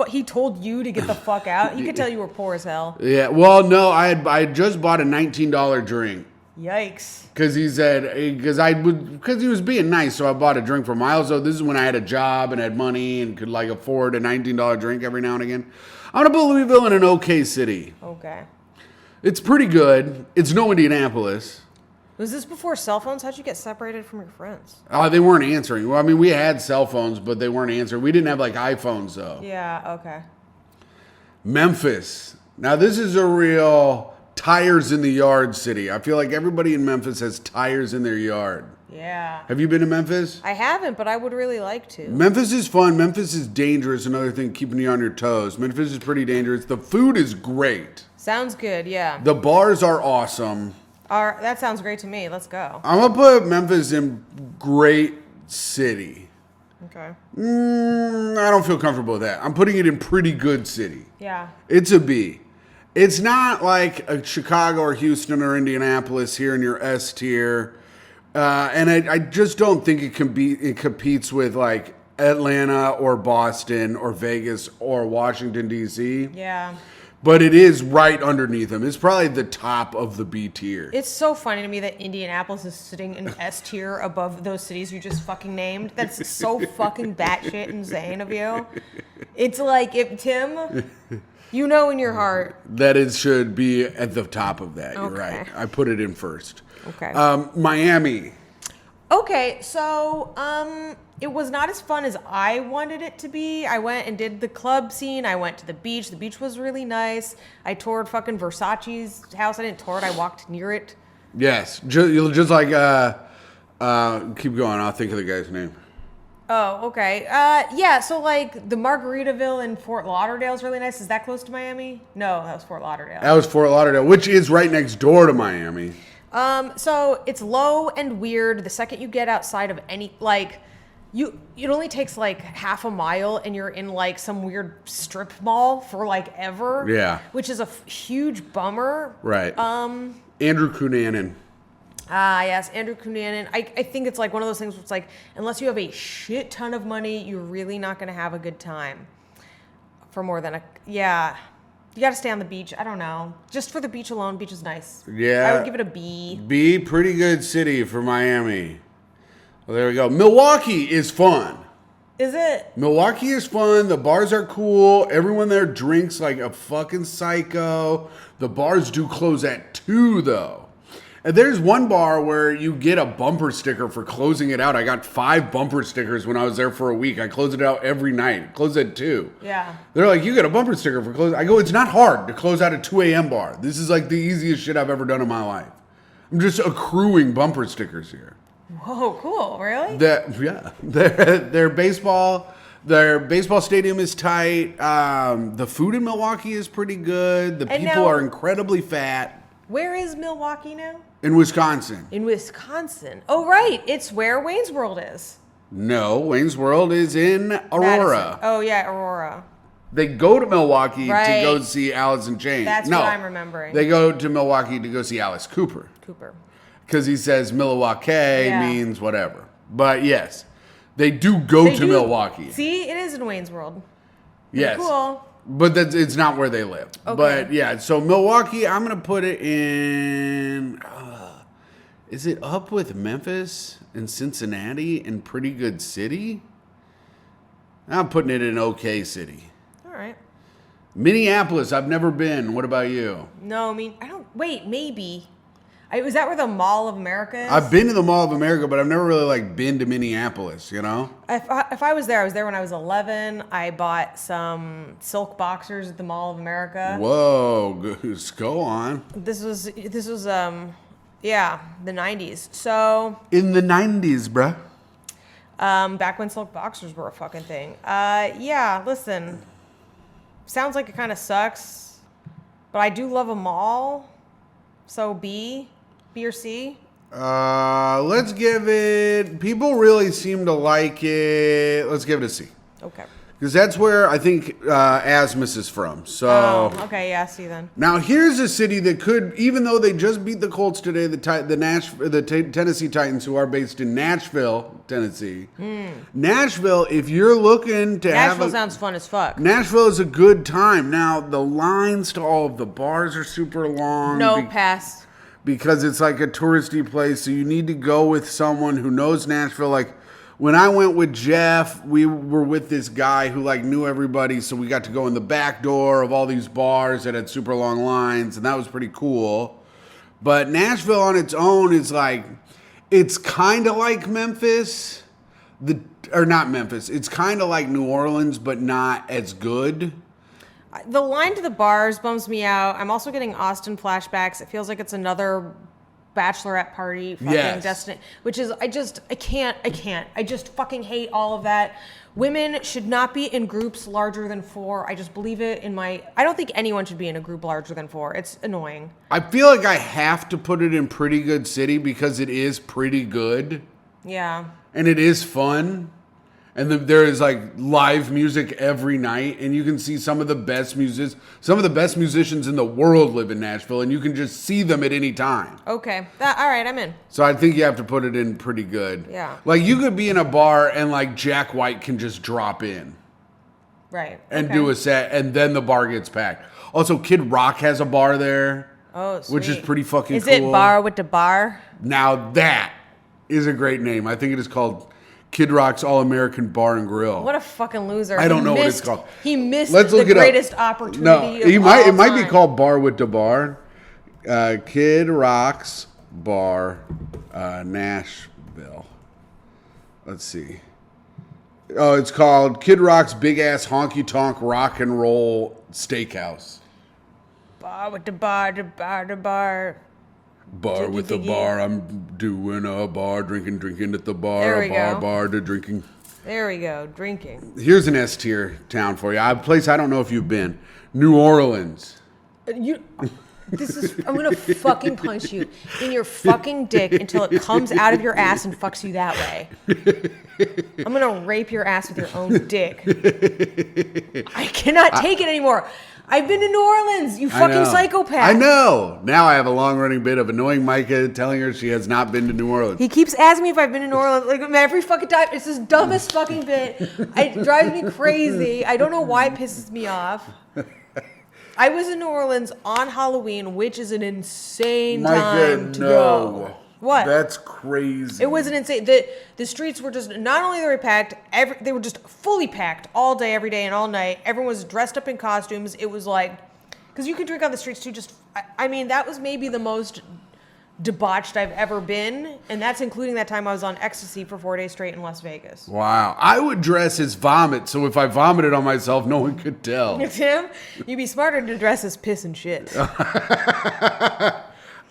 He told you to get the fuck out? He could tell you were poor as hell. Yeah, well, no, I had just bought a $19 drink. Yikes. Because he was being nice, so I bought a drink for Miles. So this is when I had a job and had money and could like afford a $19 drink every now and again. I'm gonna put Louisville in an okay city. Okay. It's pretty good. It's no Indianapolis. Was this before cell phones? How'd you get separated from your friends? They weren't answering. Well, I mean, we had cell phones, but they weren't answering. We didn't have like iPhones though. Yeah. Okay. Memphis. Now this is a real tires in the yard city. I feel like everybody in Memphis has tires in their yard. Yeah. Have you been to Memphis? I haven't, but I would really like to. Memphis is fun. Memphis is dangerous. Another thing keeping you on your toes. Memphis is pretty dangerous. The food is great. Sounds good, yeah. The bars are awesome. That sounds great to me. Let's go. I'm going to put Memphis in great city. Okay. I don't feel comfortable with that. I'm putting it in pretty good city. Yeah. It's a B. It's not like a Chicago or Houston or Indianapolis here in your S tier. And I just don't think it competes with like Atlanta or Boston or Vegas or Washington, D.C. Yeah. But it is right underneath them. It's probably the top of the B tier. It's so funny to me that Indianapolis is sitting in S tier above those cities you just fucking named. That's so fucking batshit insane of you. It's like if Tim... You know in your heart. That it should be at the top of that. Okay. You're right. I put it in first. Okay. Miami. Okay, so it was not as fun as I wanted it to be. I went and did the club scene. I went to the beach. The beach was really nice. I toured fucking Versace's house. I didn't tour it. I walked near it. Yes. Just like, keep going. I'll think of the guy's name. Oh, okay. Yeah, so like the Margaritaville in Fort Lauderdale is really nice. Is that close to Miami? No, that was Fort Lauderdale. That was Fort Lauderdale, which is right next door to Miami. So it's low and weird. The second you get outside of any, like, it only takes like half a mile and you're in like some weird strip mall for like ever. Yeah. Which is a huge bummer. Right. Andrew Cunanan. Yes, Andrew Cunanan. I think it's like one of those things where it's like, unless you have a shit ton of money, you're really not going to have a good time for more than yeah. You got to stay on the beach. I don't know. Just for the beach alone, beach is nice. Yeah. I would give it a B. B, pretty good city for Miami. Well, there we go. Milwaukee is fun. Is it? Milwaukee is fun. The bars are cool. Everyone there drinks like a fucking psycho. The bars do close at 2, though. And there's one bar where you get a bumper sticker for closing it out. I got 5 bumper stickers when I was there for a week. I closed it out every night. Closed at 2. Yeah. They're like, you got a bumper sticker for closing. I go, it's not hard to close out a 2 a.m. bar. This is like the easiest shit I've ever done in my life. I'm just accruing bumper stickers here. Whoa, cool. Really? Yeah. Their baseball stadium is tight. The food in Milwaukee is pretty good. The people are incredibly fat. Where is Milwaukee now? In Wisconsin. In Wisconsin. Oh, right. It's where Wayne's World is. No, Wayne's World is in Aurora. Madison. Oh, yeah, Aurora. They go to Milwaukee to go see Alice in Chains. That's what I'm remembering. They go to Milwaukee to go see Alice Cooper. Because he says Milwaukee means whatever. But yes, they do go to Milwaukee. See, it is in Wayne's World. Yes. Cool. But it's not where they live. Okay. But yeah, so Milwaukee, I'm going to put it in... is it up with Memphis and Cincinnati and pretty good city? I'm putting it in okay city. All right. Minneapolis, I've never been. What about you? No, I mean, I don't Wait, maybe. Was that where the Mall of America is? I've been to the Mall of America, but I've never really like been to Minneapolis, you know? If I was there when I was 11. I bought some silk boxers at the Mall of America. Whoa, Goose, go on. This was yeah, the 90s. So in the 90s, bruh. Back when silk boxers were a fucking thing. Yeah, listen. Sounds like it kind of sucks, but I do love a mall. So B or C? Let's give it... People really seem to like it. Let's give it a C. Okay. Because that's where I think Asmus is from. So okay, yeah, C then. Now here's a city that could, even though they just beat the Colts today, the Tennessee Titans, who are based in Nashville, Tennessee. Nashville, if you're looking to Nashville sounds fun as fuck. Nashville is a good time. Now the lines to all of the bars are super long. No, pass. Because it's like a touristy place, so you need to go with someone who knows Nashville. Like when I went with Jeff, we were with this guy who like knew everybody, so we got to go in the back door of all these bars that had super long lines, and that was pretty cool. But Nashville on its own is like, it's kind of like Memphis, or not Memphis. It's kind of like New Orleans, but not as good. The line to the bars bums me out. I'm also getting Austin flashbacks. It feels like it's another bachelorette party fucking destination, which is, I can't. I just fucking hate all of that. Women should not be in groups larger than 4. I just believe it in I don't think anyone should be in a group larger than 4. It's annoying. I feel like I have to put it in Pretty Good City because it is pretty good. Yeah. And it is fun. And there is like live music every night, and you can see some of the best musicians in the world live in Nashville, and you can just see them at any time. Okay, all right, I'm in. So I think you have to put it in Pretty Good. Yeah. Like you could be in a bar and like Jack White can just drop in. Right. And do a set, and then the bar gets packed. Also, Kid Rock has a bar there. Oh, sweet. Which is pretty fucking cool. Is it Bar with the Bar? Now that is a great name. I think it is called Kid Rock's All-American Bar and Grill. What a fucking loser. I don't know what it's called. He missed the greatest opportunity of all time. It might be called Bar with the Bar. Kid Rock's Bar, Nashville. Let's see. Oh, it's called Kid Rock's Big Ass Honky Tonk Rock and Roll Steakhouse. Bar with the bar, the bar, the bar. Bar with the bar, I'm doing a bar, drinking at the bar, There we go. bar to drinking. There we go, drinking. Here's an S tier town for you. A place I don't know if you've been. New Orleans. I'm gonna fucking punch you in your fucking dick until it comes out of your ass and fucks you that way. I'm gonna rape your ass with your own dick. I cannot take it anymore. I've been to New Orleans, you fucking psychopath. I know. Now I have a long-running bit of annoying Myka telling her she has not been to New Orleans. He keeps asking me if I've been to New Orleans, like every fucking time. It's this dumbest fucking bit. It drives me crazy. I don't know why it pisses me off. I was in New Orleans on Halloween, which is an insane time to go. What? That's crazy. It was an insane. The streets were just, not only were they packed, they were just fully packed all day, every day, and all night. Everyone was dressed up in costumes. It was like, because you could drink on the streets too. I mean, that was maybe the most debauched I've ever been, and that's including that time I was on ecstasy for 4 days straight in Las Vegas. Wow. I would dress as vomit, so if I vomited on myself, no one could tell. Tim, you'd be smarter to dress as piss and shit.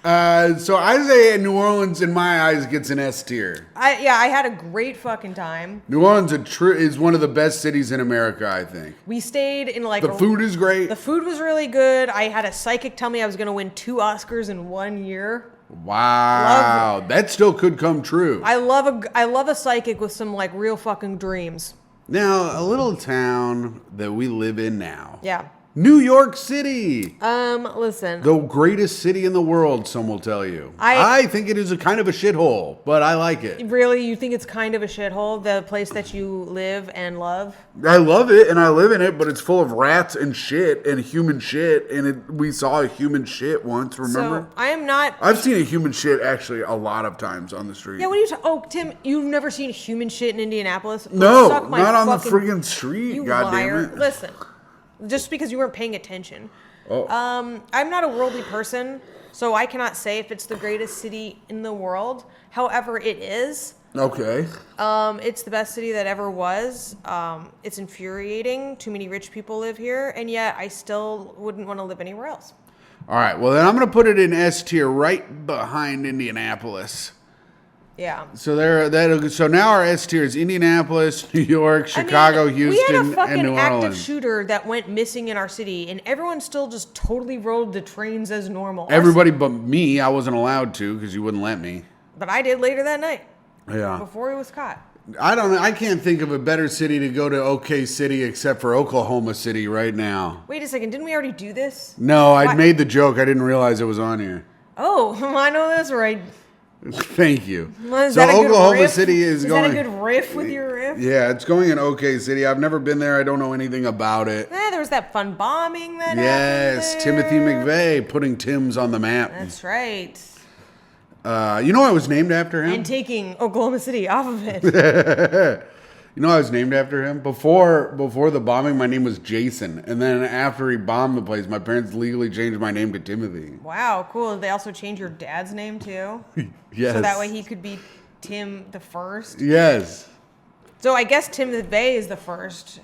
So I say New Orleans, in my eyes, gets an S tier. I had a great fucking time. New Orleans is one of the best cities in America, I think. We stayed in like... The food is great. The food was really good. I had a psychic tell me I was going to win 2 Oscars in 1 year. Wow. That still could come true. I love a psychic with some like real fucking dreams. Now, a little town that we live in now. Yeah. New York City. Listen. The greatest city in the world, some will tell you. I think it is a kind of a shithole, but I like it. Really? You think it's kind of a shithole, the place that you live and love? I love it, and I live in it, but it's full of rats and shit and human shit, and we saw a human shit once, remember? So, I am not... I've seen a human shit, actually, a lot of times on the street. Yeah, what are you talking... Oh, Tim, you've never seen human shit in Indianapolis? No, not on the friggin' street, you goddammit. liar. Listen. Just because you weren't paying attention. Oh. I'm not a worldly person, So I cannot say if it's the greatest city in the world. However, it is. Okay. It's the best city that ever was. It's infuriating. Too many rich people live here, and yet I still wouldn't want to live anywhere else. All right. Well, then I'm going to put it in S tier, right behind Indianapolis. Yeah. So now our S tier is Indianapolis, New York, Chicago, Houston, we had a and fucking New active Orleans. shooter that went missing in our city, and everyone still just totally rode the trains as normal. Everybody but me. I wasn't allowed to because you wouldn't let me. But I did later that night. Yeah. Before he was caught. I don't know. I can't think of a better city to go to OK City except for Oklahoma City right now. Wait a second. Didn't we already do this? No, I made the joke. I didn't realize it was on here. Oh, I know this right. Thank you. Is So that a good Oklahoma riff? City is going. Is that a good riff with your riff? Yeah, it's going in OK City. I've never been there. I don't know anything about it. There was that fun bombing that Yes, happened Timothy there. McVeigh putting Tim's on the map. That's right. You know I was named after him? And taking Oklahoma City off of it. You know I was named after him? Before the bombing, my name was Jason. And then after he bombed the place, my parents legally changed my name to Timothy. Wow, cool. They also changed your dad's name too? Yes. So that way he could be Tim the first? Yes. So I guess Tim the Bay is the first,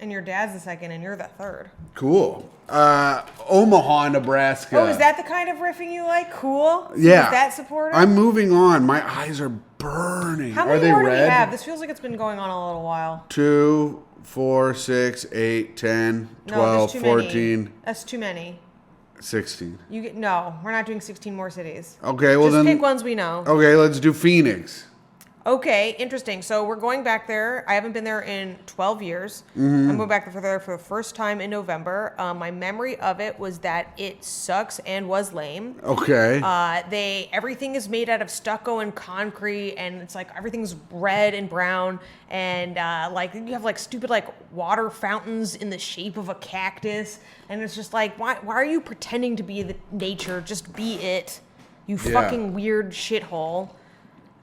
and your dad's the second, and you're the third. Cool. Omaha, Nebraska. Oh, is that the kind of riffing you like? Cool? Yeah. Is that supportive? I'm moving on. My eyes are burning. How Are many they more do we red? have? This feels like it's been going on a little while. 2, 4, 6, 8, 10, No, 12, there's too 14, many. That's too many. 16. No, we're not doing 16 more cities. Okay, well Just then. pick ones we know. Okay, let's do Phoenix. Okay, interesting. So we're going back there. I haven't been there in 12 years. Mm-hmm. I'm going back there for the first time in November. My memory of it was that it sucks and was lame. Okay. Everything is made out of stucco and concrete, and it's like everything's red and brown, and like you have like stupid like water fountains in the shape of a cactus, and it's just like why are you pretending to be the nature? Just be it, you Yeah. fucking weird shithole.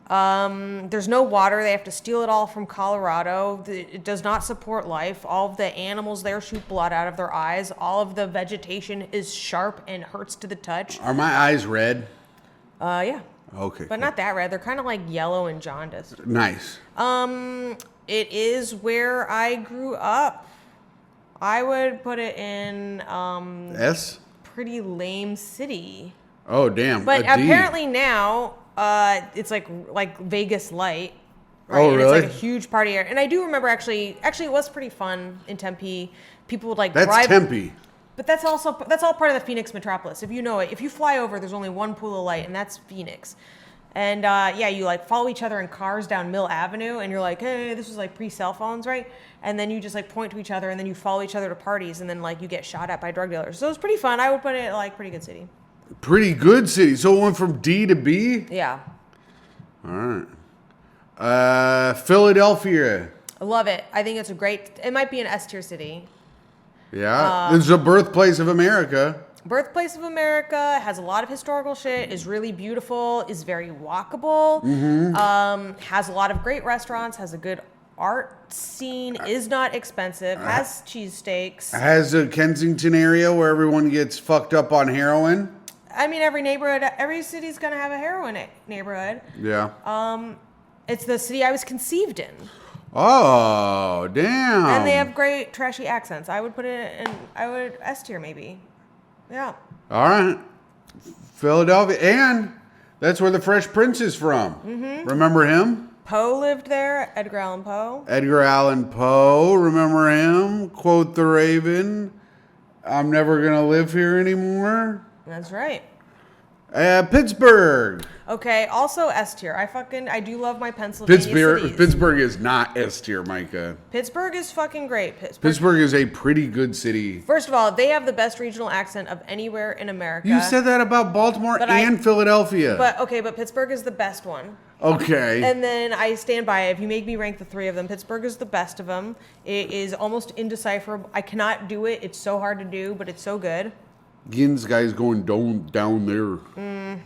There's no water. They have to steal it all from Colorado. It does not support life. All of the animals there shoot blood out of their eyes. All of the vegetation is sharp and hurts to the touch. Are my eyes red? Yeah. Okay. But not that red. They're kind of like yellow and jaundiced. Nice. It is where I grew up. I would put it in S? pretty lame city. Oh, damn. But a D. apparently now it's like Vegas light. Right? Oh, And really? it's like a huge party area. And I do remember actually it was pretty fun in Tempe. People would like That's drive. Tempe. But that's all part of the Phoenix metropolis. If you know it, if you fly over, there's only one pool of light, and that's Phoenix. And yeah, you like follow each other in cars down Mill Avenue, and you're like, hey, this was like pre-cell phones, right? And then you just like point to each other, and then you follow each other to parties, and then like you get shot at by drug dealers. So it was pretty fun. I would put it like pretty good city. Pretty good city. So it went from D to B? Yeah, All right. Philadelphia. I love it. I think it's a great. It might be an S tier city. Yeah. It's the birthplace of America. Birthplace of America, has a lot of historical shit, is really beautiful, is very walkable, has a lot of great restaurants, has a good art scene, is not expensive, has cheesesteaks. Has a Kensington area where everyone gets fucked up on heroin. I mean, every city's gonna have a heroin neighborhood. Yeah. It's the city I was conceived in. Oh, damn. And they have great trashy accents. I would put it in, S tier maybe. Yeah. All right. Philadelphia. And that's where the Fresh Prince is from. Mm-hmm. Remember him? Poe lived there, Edgar Allan Poe. Edgar Allan Poe. Remember him? Quote the Raven. I'm never going to live here anymore. That's right. Pittsburgh. Okay, also S tier. I do love my Pennsylvania cities. Pittsburgh is not S tier, Myka. Pittsburgh is fucking great. Pittsburgh is a pretty good city. First of all, they have the best regional accent of anywhere in America. You said that about Baltimore and Philadelphia. But Pittsburgh is the best one. Okay. And then I stand by it. If you make me rank the three of them, Pittsburgh is the best of them. It is almost indecipherable. I cannot do it. It's so hard to do, but it's so good. Gins guys going down there.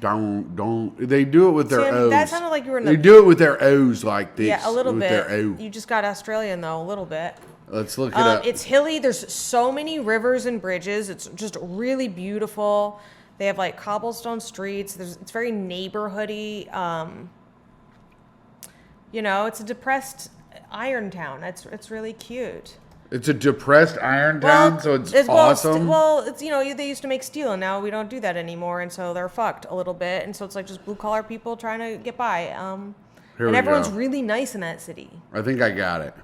Down. They do it with their Sam, O's. that sounded like you were in They do it with their O's like this. Yeah, a little with bit. Their O. You just got Australian though, a little bit. Let's look it up. It's hilly. There's so many rivers and bridges. It's just really beautiful. They have like cobblestone streets. It's very neighborhoody. It's a depressed iron town. It's really cute. It's a depressed iron town, so it's awesome. It's they used to make steel, and now we don't do that anymore, and so they're fucked a little bit, and so it's like just blue collar people trying to get by. And everyone's really nice in that city. I think I got it.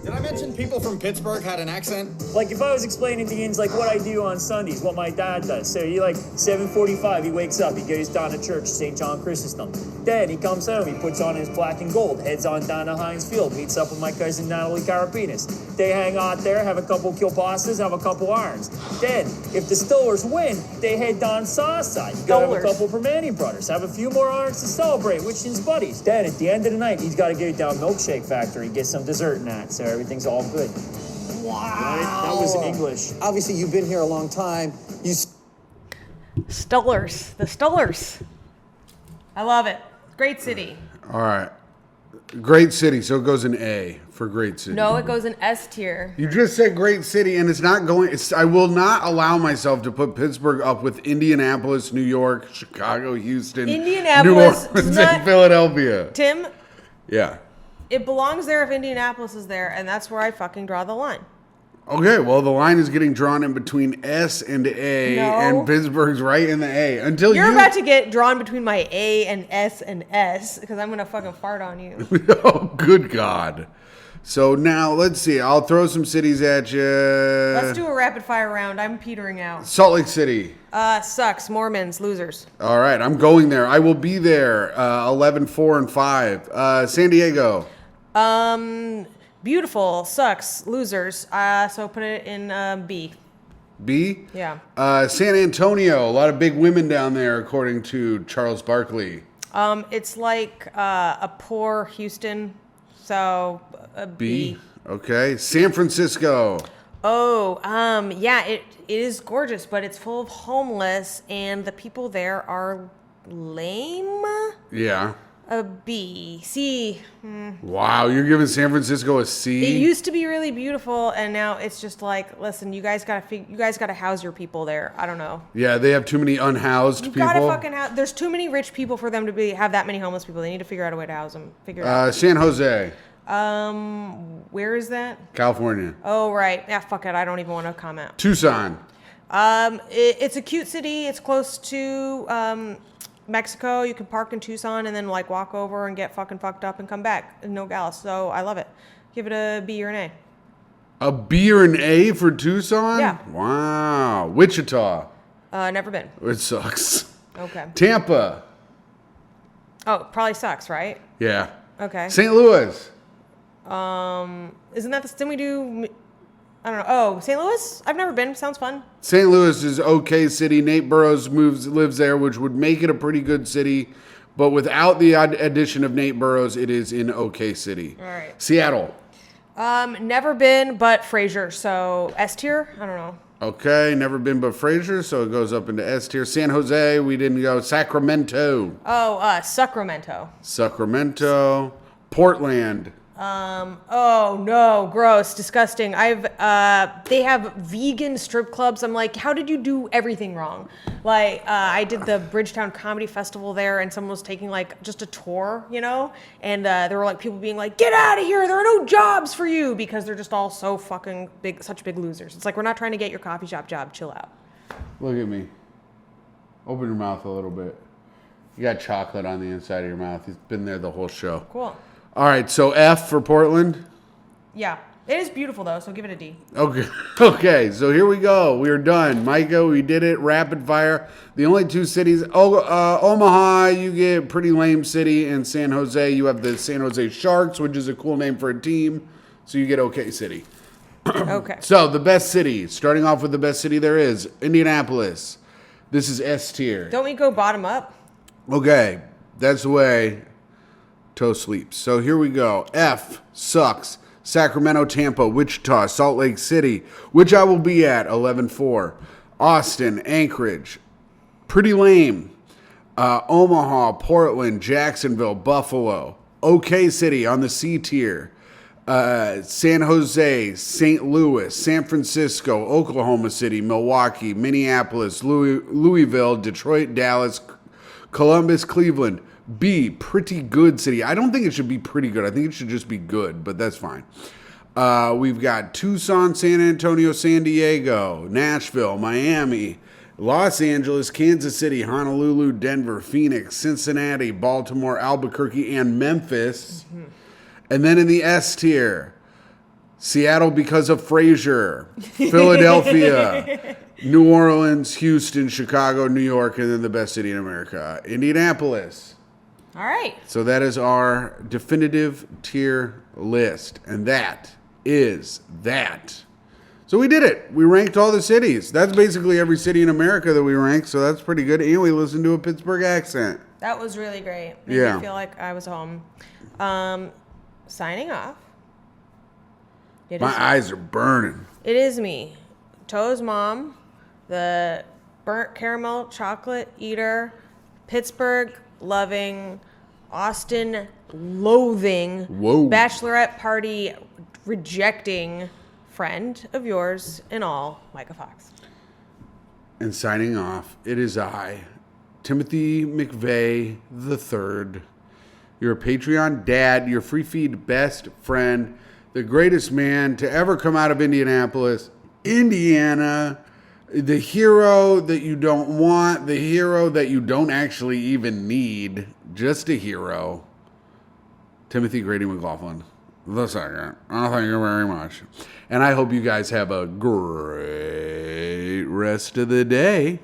Did I mention people from Pittsburgh had an accent? Like if I was explaining to Ian's like what I do on Sundays, what my dad does. So he 7:45, he wakes up, he goes down to church, St. John Chrysostom. Then he comes home, he puts on his black and gold, heads on down to Heinz Field, meets up with my cousin Natalie Carapinas. They hang out there, have a couple kielbasa's, have a couple irons. Then, if the Stillers win, they head down Southside. You gotta have a couple Permani brothers, have a few more irons to celebrate, which is buddies. Then at the end of the night, he's gotta go down Milkshake Factory, get some dessert and that. So everything's all good. Wow. Right? That was in English. Obviously, you've been here a long time. Stillers. The Stillers. I love it. Great city. All right. Great city, so it goes in A for great city. No, it goes in S tier. You just said great city, and it's not going. I will not allow myself to put Pittsburgh up with Indianapolis, New York, Chicago, Houston, Indianapolis, New Orleans, and Philadelphia. Tim, Yeah. it belongs there if Indianapolis is there, and that's where I fucking draw the line. Okay, well, the line is getting drawn in between S and A, and Pittsburgh's right in the A. Until You're about to get drawn between my A and S, because I'm going to fucking fart on you. Oh, good God. So now, let's see. I'll throw some cities at you. Let's do a rapid fire round. I'm petering out. Salt Lake City. Sucks. Mormons. Losers. All right, I'm going there. I will be there 11, 4, and 5. San Diego. Beautiful. Sucks. Losers. So put it in B. B? Yeah. San Antonio. A lot of big women down there, according to Charles Barkley. It's like a poor Houston. So a B. Okay. San Francisco. Oh, yeah, it is gorgeous, but it's full of homeless, and the people there are lame. Yeah. A B. C. Wow, you're giving San Francisco a C? It used to be really beautiful, and now it's just like, listen, you guys gotta house your people there. I don't know. Yeah, they have too many unhoused people. Gotta fucking house. There's too many rich people for them to have that many homeless people. They need to figure out a way to house them. Figure it out. San Jose. Where is that? California. Oh, right. Yeah, fuck it. I don't even want to comment. Tucson. It's a cute city. It's close to Mexico. You can park in Tucson and then like walk over and get fucking fucked up and come back in Nogales. So I love it. Give it a B or an A. A B or an A for Tucson? Yeah. Wow. Wichita. Never been. It sucks. Okay. Tampa. Oh, probably sucks, right? Yeah. Okay. St. Louis. Isn't that didn't we do? I don't know. Oh, St. Louis? I've never been. Sounds fun. St. Louis is okay city. Nate Burrows lives there, which would make it a pretty good city. But without the addition of Nate Burrows, it is in okay city. All right. Seattle. Never been, but Fraser. So S tier? I don't know. Okay, never been but Fraser, so it goes up into S tier. San Jose, we didn't go. Sacramento. Oh, Sacramento. Sacramento. Portland. Oh no, gross, disgusting. They have vegan strip clubs. I'm like, how did you do everything wrong? Like, I did the Bridgetown Comedy Festival there, and someone was taking like just a tour, and there were like people being like, get out of here, there are no jobs for you, because they're just all so fucking big, such big losers. It's like, we're not trying to get your coffee shop job, chill out. Look at me. Open your mouth a little bit. You got chocolate on the inside of your mouth. He's been there the whole show. Cool. All right, so F for Portland. Yeah, it is beautiful though, so give it a D. Okay, so here we go. We are done. Myka, we did it. Rapid fire. The only two cities, Omaha, you get pretty lame city, and San Jose, you have the San Jose Sharks, which is a cool name for a team, so you get okay city. Okay. So the best city, starting off with the best city there is, Indianapolis. This is S tier. Don't we go bottom up? Okay, that's the way Toe sleeps. So here we go. F sucks. Sacramento, Tampa, Wichita, Salt Lake City, which I will be at 11-4. Austin, Anchorage, pretty lame. Omaha, Portland, Jacksonville, Buffalo, okay city on the C tier. San Jose, St. Louis, San Francisco, Oklahoma City, Milwaukee, Minneapolis, Louisville, Detroit, Dallas, Columbus, Cleveland. B, pretty good city. I don't think it should be pretty good. I think it should just be good, but that's fine. We've got Tucson, San Antonio, San Diego, Nashville, Miami, Los Angeles, Kansas City, Honolulu, Denver, Phoenix, Cincinnati, Baltimore, Albuquerque, and Memphis. Mm-hmm. And then in the S tier, Seattle because of Frasier, Philadelphia, New Orleans, Houston, Chicago, New York, and then the best city in America, Indianapolis. All right. So that is our definitive tier list. And that is that. So we did it. We ranked all the cities. That's basically every city in America that we ranked, so that's pretty good. And we listened to a Pittsburgh accent. That was really great. Made me feel like I was home. Signing off. My eyes are burning. It is me, Toe's mom, the burnt caramel chocolate eater, Pittsburgh loving, Austin loathing, bachelorette party rejecting friend of yours and all, Myka Fox. And signing off, it is I, Timothy McVeigh III, your Patreon dad, your free feed best friend, the greatest man to ever come out of Indianapolis, Indiana, the hero that you don't want, the hero that you don't actually even need, just a hero, Timothy Grady McLaughlin the second. Oh, thank you very much. And I hope you guys have a great rest of the day.